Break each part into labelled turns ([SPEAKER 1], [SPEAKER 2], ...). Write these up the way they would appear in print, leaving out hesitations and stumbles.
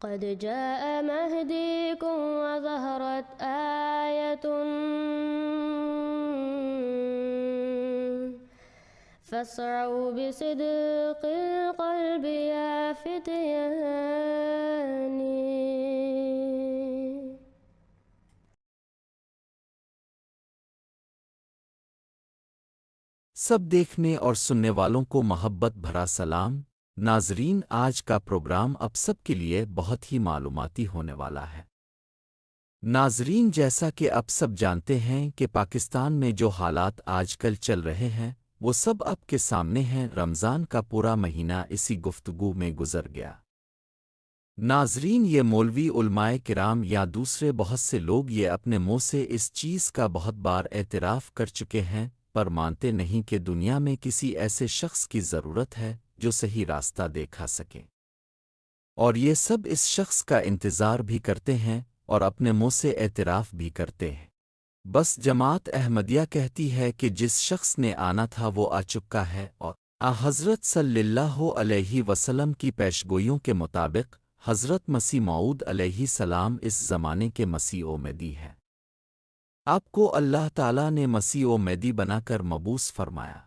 [SPEAKER 1] قد جاء مهديكم وظهرت آية فاسعوا بصدق القلب يا فتياني.
[SPEAKER 2] सब देखने और सुनने वालों को मोहब्बत भरा सलाम। नाजरीन, आज का प्रोग्राम अब सब के लिए बहुत ही मालूमाती होने वाला है। नाजरीन, जैसा कि अब सब जानते हैं कि पाकिस्तान में जो हालात आजकल चल रहे हैं वो सब अब के सामने हैं। रमज़ान का पूरा महीना इसी गुफ्तगू में गुजर गया। नाजरीन, ये मौलवी उलमाए किराम या दूसरे बहुत से लोग ये अपने मुंह से इस चीज़ का बहुत बार एतराफ़ कर चुके हैं, पर मानते नहीं कि दुनिया में किसी ऐसे शख्स की ज़रूरत है जो सही रास्ता दिखा सके। और ये सब इस शख्स का इंतज़ार भी करते हैं और अपने मुंह से एतराफ़ भी करते हैं। बस जमात अहमदिया कहती है कि जिस शख्स ने आना था वो आ चुका है, और हज़रत सल्लल्लाहु अलैहि वसल्लम की पेशगोइयों के मुताबिक हज़रत मसीह मऊद अलैहि सलाम इस ज़माने के मसीह ओ मेदी है। आपको अल्लाह ताला ने मसीह ओ मेदी बनाकर मबूस फरमाया।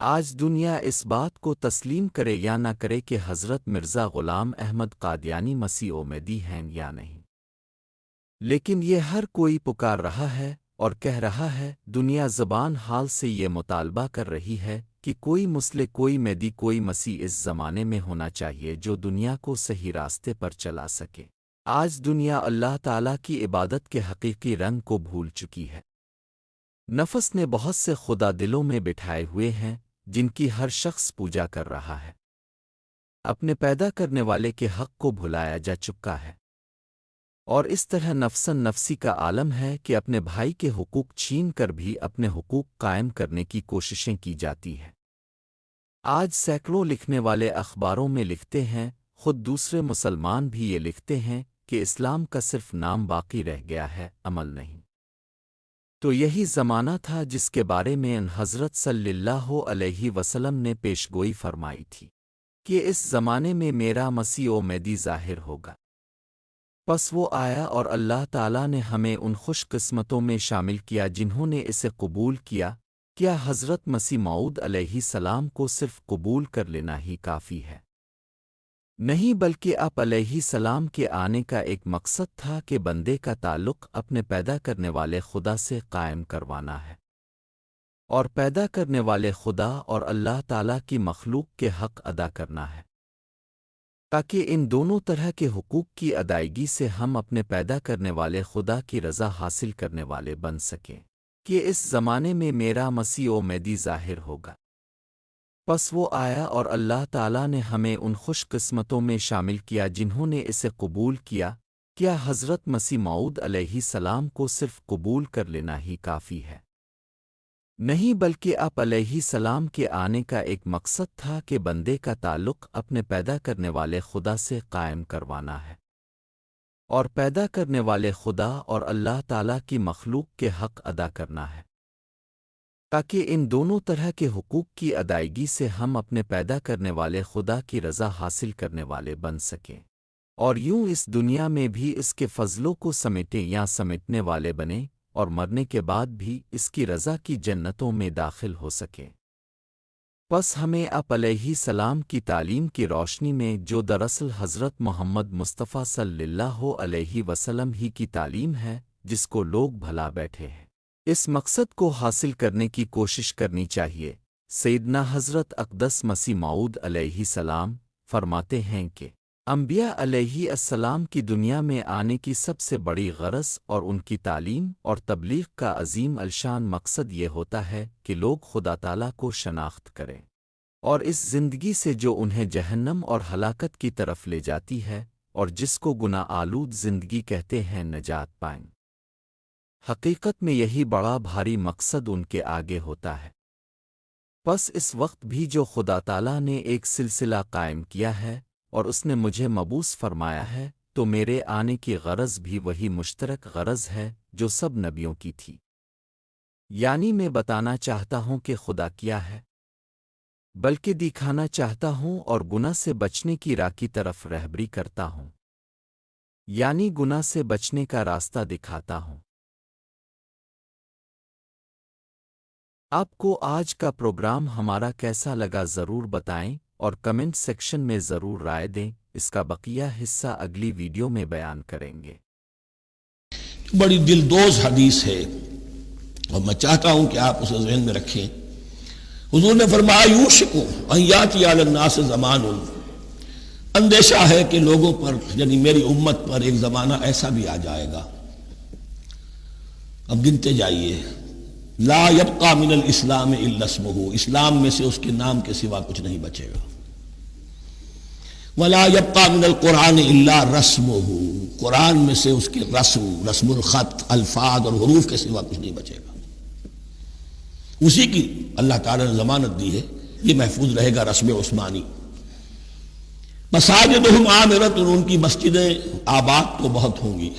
[SPEAKER 2] आज दुनिया इस बात को तस्लीम करे या ना करे कि हज़रत मिर्ज़ा ग़ुलाम अहमद क़ादियानी मसीह ओ मेदी हैं या नहीं, लेकिन ये हर कोई पुकार रहा है और कह रहा है। दुनिया ज़बान हाल से ये मुतालबा कर रही है कि कोई मुस्लिम, कोई मेदी, कोई मसीह इस ज़माने में होना चाहिए जो दुनिया को सही रास्ते पर चला सके। आज दुनिया अल्लाह ताला की इबादत के हकीकी रंग को भूल चुकी है। नफस ने बहुत से खुदा दिलों में बिठाए हुए हैं जिनकी हर शख्स पूजा कर रहा है। अपने पैदा करने वाले के हक़ को भुलाया जा चुका है, और इस तरह नफसन नफसी का आलम है कि अपने भाई के हुकूक छीन कर भी अपने हुकूक कायम करने की कोशिशें की जाती हैं। आज सैकड़ों लिखने वाले अखबारों में लिखते हैं, खुद दूसरे मुसलमान भी ये लिखते हैं कि इस्लाम का सिर्फ नाम बाकी रह गया है, अमल नहीं। तो यही ज़माना था जिसके बारे में हज़रत सल्लल्लाहु अलैहि वसल्लम ने पेशगोई फरमाई थी कि इस ज़माने में मेरा मसीह ओ मेदी ज़ाहिर होगा। बस वो आया और अल्लाह ताला ने हमें उन खुशकिस्मतों में शामिल किया जिन्होंने इसे कबूल किया। क्या हज़रत मसीह मऊद अलैहि सलाम को सिर्फ कबूल कर लेना ही काफ़ी है? नहीं, बल्कि आप अलैहि सलाम के आने का एक मकसद था कि बंदे का ताल्लुक़ अपने पैदा करने वाले खुदा से कायम करवाना है, और पैदा करने वाले खुदा और अल्लाह ताला की मखलूक के हक़ अदा करना है, ताकि इन दोनों तरह के हुकूक की अदायगी से हम अपने पैदा करने वाले खुदा की रज़ा हासिल करने वाले बन सकें कि इस ज़माने में मेरा मसीह ओ मेदी ज़ाहिर होगा। बस वो आया और अल्लाह ताला ने हमें उन खुशकिस्मतों में शामिल किया जिन्होंने इसे कबूल किया। क्या हज़रत मसीह मऊद अलैहि सलाम को सिर्फ कबूल कर लेना ही काफ़ी है? नहीं, बल्कि आप अलैहि सलाम के आने का एक मकसद था कि बंदे का ताल्लुक़ अपने पैदा करने वाले खुदा से कायम करवाना है, और पैदा करने वाले खुदा और अल्लाह ताला की मखलूक के हक़ अदा करना है, ताकि इन दोनों तरह के हुकूक की अदायगी से हम अपने पैदा करने वाले खुदा की रज़ा हासिल करने वाले बन सकें, और यूं इस दुनिया में भी इसके फ़ज़लों को समेटें या समेटने वाले बने, और मरने के बाद भी इसकी रज़ा की जन्नतों में दाखिल हो सकें। बस हमें आप अलैहि सलाम की तालीम की रोशनी में, जो दरअसल हज़रत मोहम्मद मुस्तफ़ा सल्लल्लाहु अलैहि वसल्लम ही की तालीम है, जिसको लोग भला बैठे हैं, इस मकसद को हासिल करने की कोशिश करनी चाहिए। सैयदना हज़रत अक़दस मसीह मऊद अलैहि सलाम फरमाते हैं कि अंबिया अलैहि अस्सलाम की दुनिया में आने की सबसे बड़ी गरज और उनकी तालीम और तबलीग का अजीम अलशान मकसद ये होता है कि लोग खुदा ताला को शनाख्त करें, और इस ज़िंदगी से जो उन्हें जहन्नम और हलाकत की तरफ ले जाती है और जिसको गुनाह आलूद ज़िंदगी कहते हैं, नजात पाएं। हकीकत में यही बड़ा भारी मकसद उनके आगे होता है। बस इस वक्त भी जो खुदा ताला ने एक सिलसिला कायम किया है और उसने मुझे मबूस फरमाया है, तो मेरे आने की गरज भी वही मुश्तरक गरज है जो सब नबियों की थी। यानी मैं बताना चाहता हूँ कि खुदा क्या है, बल्कि दिखाना चाहता हूँ और गुनाह से बचने की राह की तरफ रहबरी करता हूँ। یعنی گناہ سے بچنے کا راستہ دکھاتا ہوں۔ آپ کو آج کا پروگرام ہمارا کیسا لگا ضرور بتائیں اور کمنٹ سیکشن میں ضرور رائے دیں۔ اس کا بقیہ حصہ اگلی ویڈیو میں بیان کریں گے۔
[SPEAKER 3] بڑی دلدوز حدیث ہے اور میں چاہتا ہوں کہ آپ اسے ذہن میں رکھیں۔ حضور نے فرمایا یوشک ان یاتی علی الناس زمان، اندیشہ ہے کہ لوگوں پر یعنی میری امت پر ایک زمانہ ایسا بھی آ جائے گا، اب گنتے جائیے، لا یبقى من الاسلام الا اسمہ، اسلام میں سے اس کے نام کے سوا کچھ نہیں بچے گا، ولا یبقى من القرآن الا رسمہ، قرآن میں سے اس کے رسم الخط، الفاظ اور حروف کے سوا کچھ نہیں بچے گا، اسی کی اللہ تعالیٰ نے ضمانت دی ہے، یہ محفوظ رہے گا رسم عثمانی۔ مساجدہم عامرۃ، ان کی مسجدیں آباد تو بہت ہوں گی،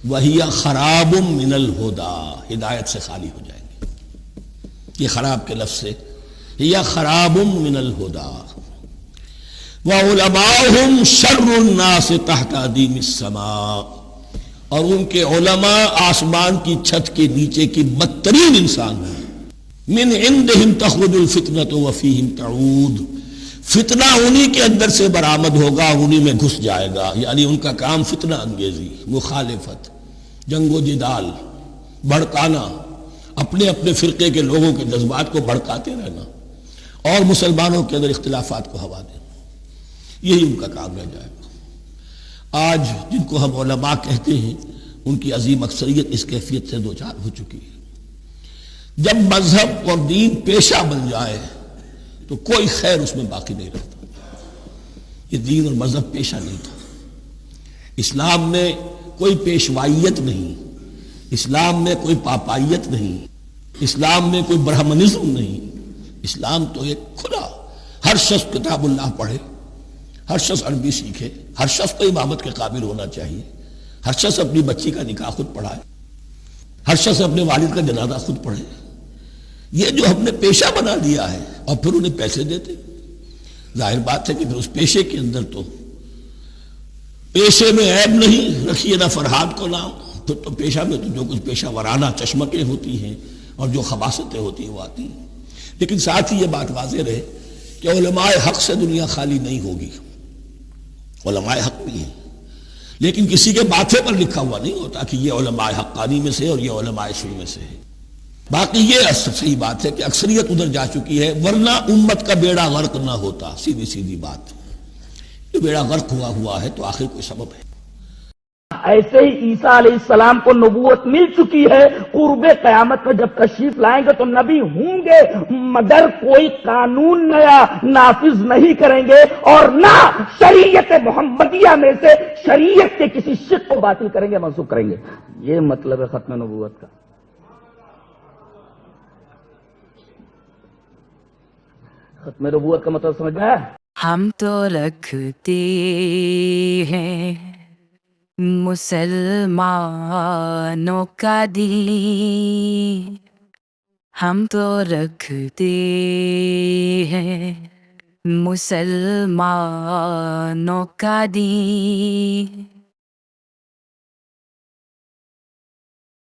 [SPEAKER 3] وَهِيَ خَرَابٌ مِّنَ الْهُدَىٰ، ہدایت سے خالی ہو جائیں گے، یہ خراب کے لفظ سے هِيَ خَرَابٌ مِّنَ الْهُدَىٰ، وَعُلَمَاؤُهُمْ شَرُّ النَّاسِ تَحْتَ أَدِيمِ السَّمَاءِ، اور ان کے علماء آسمان کی چھت کے نیچے کی بدترین انسان ہیں، مِنْ عِنْدِهِمْ تَخْرُجُ الْفِتْنَةُ وَفِيهِمْ تَعُودُ، فتنہ انہی کے اندر سے برآمد ہوگا، انہی میں گھس جائے گا، یعنی ان کا کام فتنہ انگیزی، مخالفت، جنگ و جدال، بھڑکانا، اپنے اپنے فرقے کے لوگوں کے جذبات کو بھڑکاتے رہنا اور مسلمانوں کے اندر اختلافات کو ہوا دینا، یہی ان کا کام رہ جائے گا۔ آج جن کو ہم علماء کہتے ہیں ان کی عظیم اکثریت اس کیفیت سے دوچار ہو چکی ہے۔ جب مذہب اور دین پیشہ بن جائے تو کوئی خیر اس میں باقی نہیں رہتا۔ یہ دین اور مذہب پیشہ نہیں تھا، اسلام میں کوئی پیشوائیت نہیں، اسلام میں کوئی پاپائیت نہیں، اسلام میں کوئی برہمنزم نہیں، اسلام تو ایک کھلا، ہر شخص کتاب اللہ پڑھے، ہر شخص عربی سیکھے، ہر شخص کو امامت کے قابل ہونا چاہیے، ہر شخص اپنی بچی کا نکاح خود پڑھائے، ہر شخص اپنے والد کا جنازہ خود پڑھے۔ یہ جو ہم نے پیشہ بنا لیا ہے اور پھر انہیں پیسے دیتے، ظاہر بات ہے کہ پھر اس پیشے کے اندر تو پیشے میں عیب نہیں، رکھیے نہ فرہاد کو نام، پھر تو پیشہ میں تو جو کچھ پیشہ ورانہ چشمکیں ہوتی ہیں اور جو خباثتیں ہوتی ہیں وہ آتی ہیں۔ لیکن ساتھ ہی یہ بات واضح رہے کہ علماء حق سے دنیا خالی نہیں ہوگی، علماء حق بھی ہیں، لیکن کسی کے ماتھے پر لکھا ہوا نہیں ہوتا کہ یہ علماء حقانی میں سے اور یہ علماء سوء میں سے ہے۔ باقی یہ صحیح بات ہے کہ اکثریت ادھر جا چکی ہے، ورنہ امت کا بیڑا غرق نہ ہوتا، سیدھی سیدھی بات۔ یہ بیڑا غرق ہوا ہے تو آخر کوئی سبب ہے۔
[SPEAKER 4] ایسے ہی عیسیٰ علیہ السلام کو نبوت مل چکی ہے، قرب قیامت میں جب تشریف لائیں گے تو نبی ہوں گے، مگر کوئی قانون نیا نافذ نہیں کریں گے اور نہ شریعت محمدیہ میں سے شریعت کے کسی شق کو باطل کریں گے، منسوخ کریں گے۔ یہ مطلب ہے ختم نبوت کا۔ ختم نبوت کا مطلب سمجھ میں آیا؟
[SPEAKER 5] ہم تو رکھتے ہیں مسلمانوں کا دل، ہم تو رکھتے ہیں مسلمانوں کا دل،